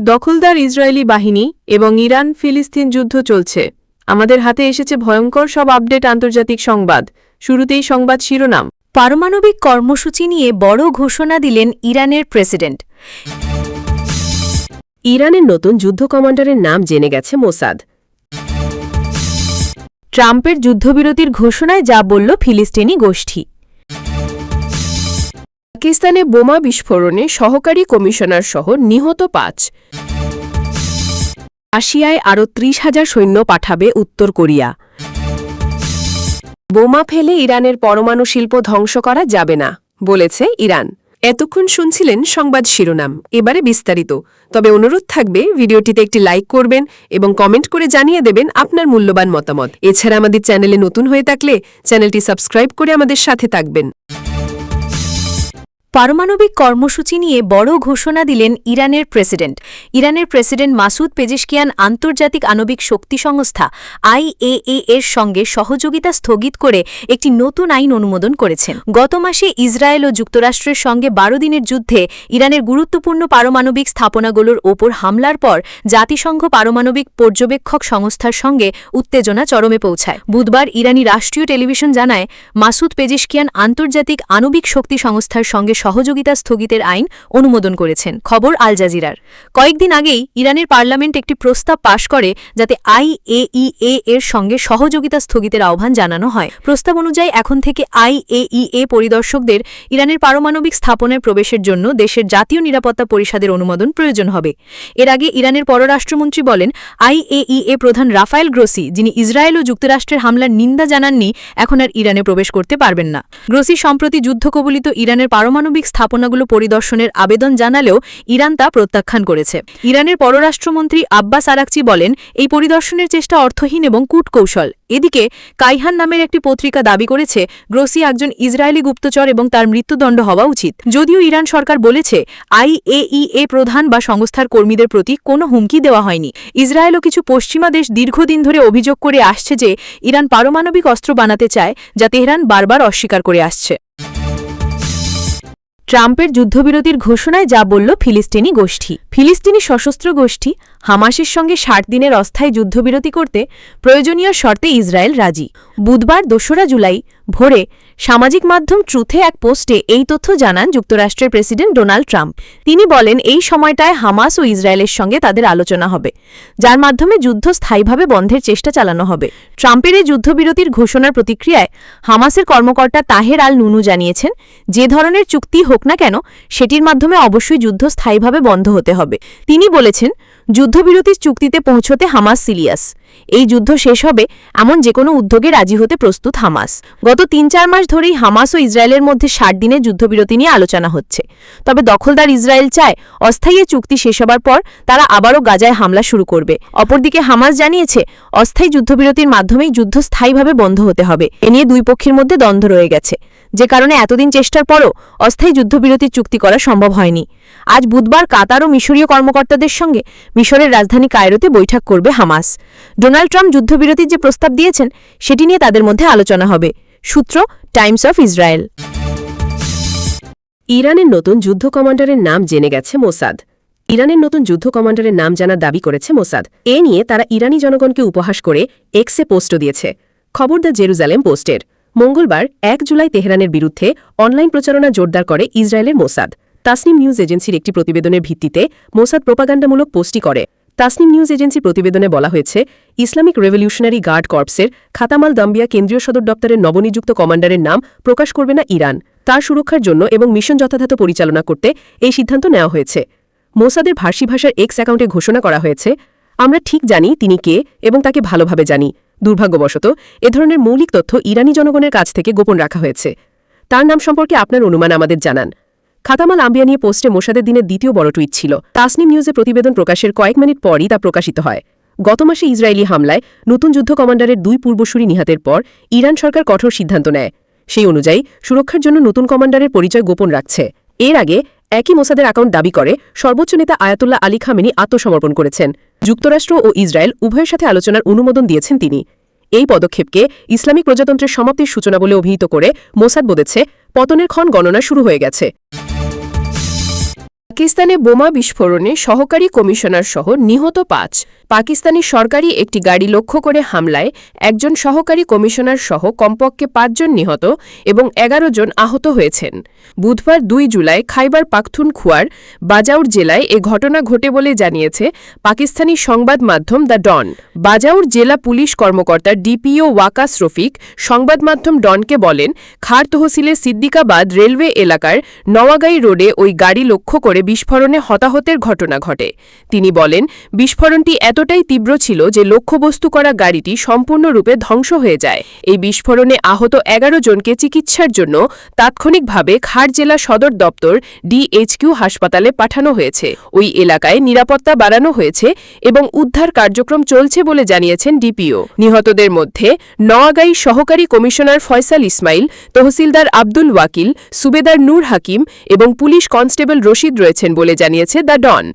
দখলদার ইসরায়েলি বাহিনী এবং ইরান ফিলিস্তিন যুদ্ধ চলছে। আমাদের হাতে এসেছে ভয়ঙ্কর সব আপডেট আন্তর্জাতিক সংবাদ। শুরুতেই সংবাদ শিরোনাম। পারমাণবিক কর্মসূচি নিয়ে বড় ঘোষণা দিলেন ইরানের প্রেসিডেন্ট। ইরানের নতুন যুদ্ধ কমান্ডারের নাম জেনে গেছে মোসাদ। ট্রাম্পের যুদ্ধবিরতির ঘোষণায় যা বলল ফিলিস্তিনি গোষ্ঠী। পাকিস্তানে বোমা বিস্ফোরণে সহকারী কমিশনার সহ নিহত ৫। রাশিয়ায় আরও ৩০,০০০ সৈন্য পাঠাবে উত্তর কোরিয়া। বোমা ফেলে ইরানের পরমাণু শিল্প ধ্বংস করা যাবে না বলেছে ইরান। এতক্ষণ শুনছিলেন সংবাদ শিরোনাম, এবারে বিস্তারিত। তবে অনুরোধ থাকবে ভিডিওটিতে একটি লাইক করবেন এবং কমেন্ট করে জানিয়ে দেবেন আপনার মূল্যবান মতামত। এছাড়া আমাদের চ্যানেলে নতুন হয়ে থাকলে চ্যানেলটি সাবস্ক্রাইব করে আমাদের সাথে থাকবেন। পারমাণবিক কর্মসূচি নিয়ে বড় ঘোষণা দিলেন ইরানের প্রেসিডেন্ট। ইরানের প্রেসিডেন্ট মাসুদ পেজেশকিয়ান আন্তর্জাতিক আণবিক শক্তি সংস্থা IAEA এর সঙ্গে সহযোগিতা স্থগিত করে একটি নতুন আইন অনুমোদন করেছেন। গত মাসে ইসরায়েল ও যুক্তরাষ্ট্রের সঙ্গে ১২ দিনের যুদ্ধে ইরানের গুরুত্বপূর্ণ পারমাণবিক স্থাপনাগুলোর ওপর হামলার পর জাতিসংঘ পারমাণবিক পর্যবেক্ষক সংস্থার সঙ্গে উত্তেজনা চরমে পৌঁছায়। বুধবার ইরানি রাষ্ট্রীয় টেলিভিশন জানায়, মাসুদ পেজেশকিয়ান আন্তর্জাতিক আণবিক শক্তি সংস্থার সঙ্গে সহযোগিতা স্থগিতের আইন অনুমোদন করেছেন। খবর আল জাজিরার। কয়েকদিন আগেই ইরানের পার্লামেন্ট একটি প্রস্তাব পাশ করে যাতে IAEA এর সঙ্গে সহযোগিতা স্থগিতের আহ্বান জানানো হয়। প্রস্তাব অনুযায়ী এখন থেকে IAEA পরিদর্শকদের ইরানের পারমাণবিক স্থাপনায় প্রবেশের জন্য দেশের জাতীয় নিরাপত্তা পরিষদের অনুমোদন প্রয়োজন হবে। এর আগে ইরানের পররাষ্ট্রমন্ত্রী বলেন, IAEA প্রধান রাফায়েল গ্রোসি, যিনি ইসরায়েল ও যুক্তরাষ্ট্রের হামলার নিন্দা জানাননি, এখন আর ইরানে প্রবেশ করতে পারবেন না। গ্রোসি সম্প্রতি যুদ্ধকবলিত ইরানের পারমাণবিক স্থাপনাগুলো পরিদর্শনের আবেদন জানালেও ইরান তা প্রত্যাখ্যান করেছে। ইরানের পররাষ্ট্রমন্ত্রী আব্বাস আরাকচি বলেন, এই পরিদর্শনের চেষ্টা অর্থহীন এবং কূটকৌশল। এদিকে কাইহান নামের একটি পত্রিকা দাবি করেছে গ্রোসি একজন ইসরায়েলি গুপ্তচর এবং তার মৃত্যুদণ্ড হওয়া উচিত। যদিও ইরান সরকার বলেছে IAEA প্রধান বা সংস্থার কর্মীদের প্রতি কোনো হুমকি দেওয়া হয়নি। ইসরায়েল ও কিছু পশ্চিমা দেশ দীর্ঘদিন ধরে অভিযোগ করে আসছে যে ইরান পারমাণবিক অস্ত্র বানাতে চায়, যা তেহরান বারবার অস্বীকার করে আসছে। ট্রাম্পের যুদ্ধবিরতির ঘোষণায় যা বলল ফিলিস্তিনি গোষ্ঠী। ফিলিস্তিনি সশস্ত্র গোষ্ঠী হামাসের সঙ্গে ৬০ দিনের অস্থায়ী যুদ্ধবিরতি করতে প্রয়োজনীয় শর্তে ইসরায়েল রাজি। বুধবার ২রা জুলাই ভোরে সামাজিক মাধ্যম ট্রুথে এক পোস্টে এই তথ্য জানান যুক্তরাষ্ট্রের প্রেসিডেন্ট ডোনাল্ড ট্রাম্প। তিনি বলেন, এই সময়টায় হামাস ও ইসরায়েলের সঙ্গে তাদের আলোচনা হবে, যার মাধ্যমে যুদ্ধ স্থায়ীভাবে বন্ধের চেষ্টা চালানো হবে। ট্রাম্পের এই যুদ্ধবিরতির ঘোষণার প্রতিক্রিয়ায় হামাসের কর্মকর্তা তাহের আল নুনু জানিয়েছেন, যে ধরনের চুক্তি হোক না কেন সেটির মাধ্যমে অবশ্যই যুদ্ধ স্থায়ীভাবে বন্ধ হতে হবে। তিনি বলেছেন, যুদ্ধবিরতির চুক্তিতে পৌঁছতে হামাস সিরিয়াস। এই যুদ্ধ শেষ হবে এমন যে কোনো উদ্যোগে রাজি হতে প্রস্তুত হামাস। গত ৩-৪ মাস ধরেই হামাস ও ইসরায়েলের মধ্যে ৬০ দিনের যুদ্ধবিরতি নিয়ে আলোচনা হচ্ছে। তবে দখলদার ইসরায়েল চায় অস্থায়ী চুক্তি শেষ হবার পর তারা আবারও গাজায় হামলা শুরু করবে। অপরদিকে হামাস জানিয়েছে, অস্থায়ী যুদ্ধবিরতির মাধ্যমেই যুদ্ধ স্থায়ীভাবে বন্ধ হতে হবে। এ নিয়ে দুই পক্ষের মধ্যে দ্বন্দ্ব রয়ে গেছে, যে কারণে এতদিন চেষ্টার পরও অস্থায়ী যুদ্ধবিরতির চুক্তি করা সম্ভব হয়নি। আজ বুধবার কাতার ও মিশরীয় কর্মকর্তাদের সঙ্গে মিশরের রাজধানী কায়রোতে বৈঠক করবে হামাস। ডোনাল্ড ট্রাম্প যুদ্ধবিরতির যে প্রস্তাব দিয়েছেন সেটি নিয়ে তাদের মধ্যে আলোচনা হবে। সূত্র টাইমস অফ ইসরায়েল। ইরানের নতুন যুদ্ধ কমান্ডারের নাম জেনে গেছে মোসাদ। ইরানের নতুন যুদ্ধ কমান্ডারের নাম জানার দাবি করেছে মোসাদ। এ নিয়ে তারা ইরানি জনগণকে উপহাস করে এক্সে পোস্টও দিয়েছে। খবর দ্য জেরুজালেম পোস্টের। মঙ্গলবার ১ জুলাই তেহরানের বিরুদ্ধে অনলাইন প্রচারণা জোরদার করে ইসরায়েলের মোসাদ। তাসনিম নিউজ এজেন্সির একটি প্রতিবেদনের ভিত্তিতে মোসাদ প্রোপাগান্ডামূলক পোস্টটি করে। তাসনিম নিউজ এজেন্সির প্রতিবেদনে বলা হয়েছে, ইসলামিক রেভলিউশনারি গার্ড কর্পসের খাতামাল দাম্বিয়া কেন্দ্রীয় সদর দপ্তরের নবনিযুক্ত কমান্ডারের নাম প্রকাশ করবে না ইরান। তার সুরক্ষার জন্য এবং মিশন যথাযথ পরিচালনা করতে এই সিদ্ধান্ত নেওয়া হয়েছে। মোসাদের ফার্সি ভাষার এক্স অ্যাকাউন্টে ঘোষণা করা হয়েছে, আমরা ঠিক জানি তিনি কে এবং তাকে ভালোভাবে জানি। দুর্ভাগ্যবশত এ ধরনের মৌলিক তথ্য ইরানি জনগণের কাছ থেকে গোপন রাখা হয়েছে। তার নাম সম্পর্কে আপনার অনুমান আমাদের জানান। খাতামাল আম্বিয়া নিয়ে পোস্টে মোসাদের দিনের দ্বিতীয় বড় টুইট ছিল। তাসনিম নিউজে প্রতিবেদন প্রকাশের কয়েক মিনিট পরই তা প্রকাশিত হয়। গত মাসে ইসরায়েলি হামলায় নতুন যুদ্ধ কমান্ডারের ২ পূর্বসূরি নিহতের পর ইরান সরকার কঠোর সিদ্ধান্ত নেয়। সেই অনুযায়ী সুরক্ষার জন্য নতুন কমান্ডারের পরিচয় গোপন রাখছে। এর আগে একই মোসাদের অ্যাকাউন্ট দাবি করে সর্বোচ্চ নেতা আয়াতুল্লাহ আলী খামেনি আত্মসমর্পণ করেছেন। যুক্তরাষ্ট্র ও ইসরায়েল উভয়ের সাথে আলোচনার অনুমোদন দিয়েছেন তিনি। এই পদক্ষেপকে ইসলামিক প্রজাতন্ত্রের সমাপ্তির সূচনা বলে অভিহিত করে মোসাদ বলেছে, পতনের ক্ষণ গণনা শুরু হয়ে গেছে। পাকিস্তানে বোমা বিস্ফোরণে সহকারী কমিশনার সহ নিহত ৫। পাকিস্তানি সরকারি একটি গাড়ি লক্ষ্য করে হামলায় একজন সহকারী কমিশনার সহ কমপক্ষে ৫ জন নিহত এবং ১১ জন আহত হয়েছেন। বুধবার ২ জুলাই খাইবার পাখতুনখোয়ার বাজাউর জেলায় এ ঘটনা ঘটে বলে জানিয়েছে পাকিস্তানি সংবাদ মাধ্যম দ্য ডন। বাজাউর জেলা পুলিশ কর্মকর্তা ডিপিও ওয়াকাস রফিক সংবাদ মাধ্যম ডনকে বলেন, খার তহসিলের সিদ্দিকাবাদ রেলওয়ে এলাকার নওয়াগাই রোডে ওই গাড়ি লক্ষ্য করে বিস্ফোরণে হতাহতের ঘটনা ঘটে। তিনি বলেন, বিস্ফোরণটি এতটাই তীব্র ছিল যে লক্ষ্যবস্তু করা গাড়িটি সম্পূর্ণরূপে ধ্বংস হয়ে যায়। এই বিস্ফোরণে আহত ১১ জনকে চিকিৎসার জন্য তাৎক্ষণিকভাবে খার জেলা সদর দপ্তর ডিএইচকিউ হাসপাতালে পাঠানো হয়েছে। ওই এলাকায় নিরাপত্তা বাড়ানো হয়েছে এবং উদ্ধার কার্যক্রম চলছে বলে জানিয়েছেন ডিপিও। নিহতদের মধ্যে নওয়াগাই সহকারী কমিশনার ফয়সাল ইসমাইল, তহসিলদার আব্দুল ওয়াকিল, সুবেদার নূর হাকিম এবং পুলিশ কনস্টেবল রশিদ রয়েছেন বলে জানিয়েছে দ্য ডন।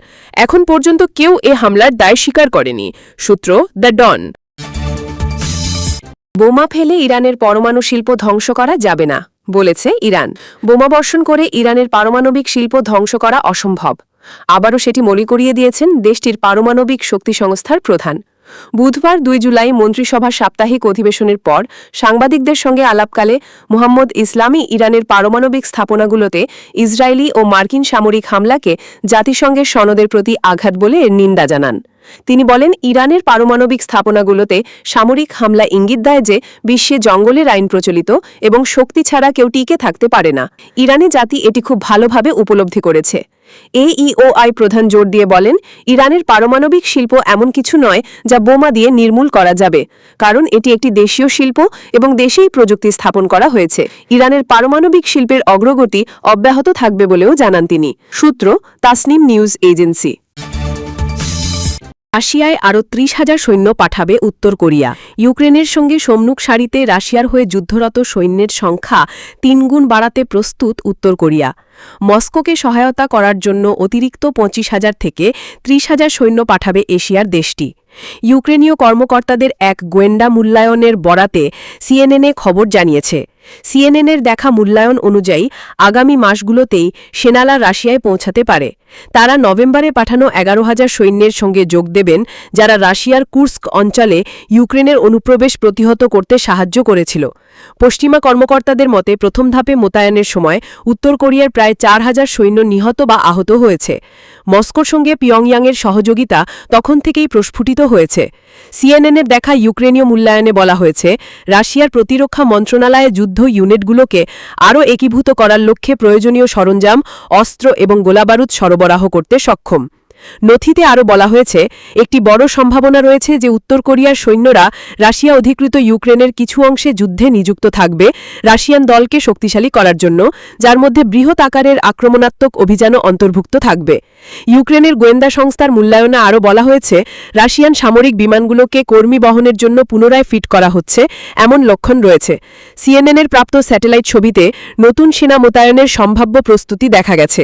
এখন পর্যন্ত কেউ এ হামলার দায় স্বীকার করেনি। সূত্র দ্য ডন। বোমা ফেলে ইরানের পরমাণু শিল্প ধ্বংস করা যাবে না, বলেছে ইরান। বোমা বর্ষণ করে ইরানের পারমাণবিক শিল্প ধ্বংস করা অসম্ভব। আবারও সেটি মনে করিয়ে দিয়েছেন দেশটির পারমাণবিক শক্তি সংস্থার প্রধান। বুধবার ২ জুলাই মন্ত্রিসভার সাপ্তাহিক অধিবেশনের পর সাংবাদিকদের সঙ্গে আলাপকালে মোহাম্মদ ইসলামী ইরানের পারমাণবিক স্থাপনাগুলোতে ইসরায়েলি ও মার্কিন সামরিক হামলাকে জাতিসংঘের সনদের প্রতি আঘাত বলে এর নিন্দা জানান। তিনি বলেন, ইরানের পারমাণবিক স্থাপনাগুলোতে সামরিক হামলা ইঙ্গিত দেয় যে বিশ্বে জঙ্গলের আইন প্রচলিত এবং শক্তি ছাড়া কেউ টিকে থাকতে পারে না। ইরানি জাতি এটি খুব ভালোভাবে উপলব্ধি করেছে। এইওআই প্রধান জোর দিয়ে বলেন, ইরানের পারমাণবিক শিল্প এমন কিছু নয় যা বোমা দিয়ে নির্মূল করা যাবে, কারণ এটি একটি দেশীয় শিল্প এবং দেশেই প্রযুক্তি স্থাপন করা হয়েছে। ইরানের পারমাণবিক শিল্পের অগ্রগতি অব্যাহত থাকবে বলেও জানান তিনি। সূত্র তাসনিম নিউজ এজেন্সি। রাশিয়ায় আরও ৩০,০০০ সৈন্য পাঠাবে উত্তর কোরিয়া। ইউক্রেনের সঙ্গে সম্মুখ সারিতে রাশিয়ার হয়ে যুদ্ধরত সৈন্যের সংখ্যা ৩ গুণ বাড়াতে প্রস্তুত উত্তর কোরিয়া। মস্কোকে সহায়তা করার জন্য অতিরিক্ত ২৫,০০০ থেকে ৩০,০০০ সৈন্য পাঠাবে এশিয়ার দেশটি। ইউক্রেনীয় কর্মকর্তাদের এক গোয়েন্দা মূল্যায়নের বরাতে সিএনএনএ খবর জানিয়েছে। সিএনএনের দেখা মূল্যায়ন অনুযায়ী আগামী মাসগুলোতেই সেনারা রাশিয়ায় পৌঁছাতে পারে। তারা নভেম্বরে পাঠানো ১১,০০০ সৈন্যের সঙ্গে যোগ দেবেন, যারা রাশিয়ার কুর্স্ক অঞ্চলে ইউক্রেনের অনুপ্রবেশ প্রতিহত করতে সাহায্য করেছিল। পশ্চিমা কর্মকর্তাদের মতে প্রথম ধাপে মোতায়েনের সময় উত্তর কোরিয়ার প্রায় ৪,০০০ সৈন্য নিহত বা আহত হয়েছে। মস্কোর সঙ্গে পিয়ংইয়াংয়ের সহযোগিতা তখন থেকেই প্রস্ফুটিত হয়েছে। সিএনএনের দেখা ইউক্রেনীয় মূল্যায়নে বলা হয়েছে, রাশিয়ার প্রতিরক্ষা মন্ত্রণালয়ে যুদ্ধ ইউনিটগুলোকে আরও একীভূত করার লক্ষ্যে প্রয়োজনীয় সরঞ্জাম, অস্ত্র এবং গোলাবারুদ সরবরাহ করতে সক্ষম। নথিতে আরও বলা হয়েছে, একটি বড় সম্ভাবনা রয়েছে যে উত্তর কোরিয়ার সৈন্যরা রাশিয়া অধিকৃত ইউক্রেনের কিছু অংশে যুদ্ধে নিযুক্ত থাকবে রাশিয়ান দলকে শক্তিশালী করার জন্য, যার মধ্যে বৃহৎ আকারের আক্রমণাত্মক অভিযানও অন্তর্ভুক্ত থাকবে। ইউক্রেনের গোয়েন্দা সংস্থার মূল্যায়নে আরও বলা হয়েছে, রাশিয়ান সামরিক বিমানগুলোকে কর্মী বহনের জন্য পুনরায় ফিট করা হচ্ছে এমন লক্ষণ রয়েছে। সিএনএনের প্রাপ্ত স্যাটেলাইট ছবিতে নতুন সেনা মোতায়েনের সম্ভাব্য প্রস্তুতি দেখা গেছে।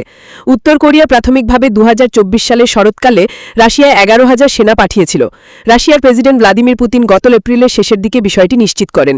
উত্তর কোরিয়া প্রাথমিকভাবে ২০২৪ সালে শরৎকালে রাশিয়ায় ১১,০০০ সেনা পাঠিয়েছিল। রাশিয়ার প্রেসিডেন্ট ভ্লাদিমির পুতিন গত এপ্রিলের শেষের দিকে বিষয়টি নিশ্চিত করেন।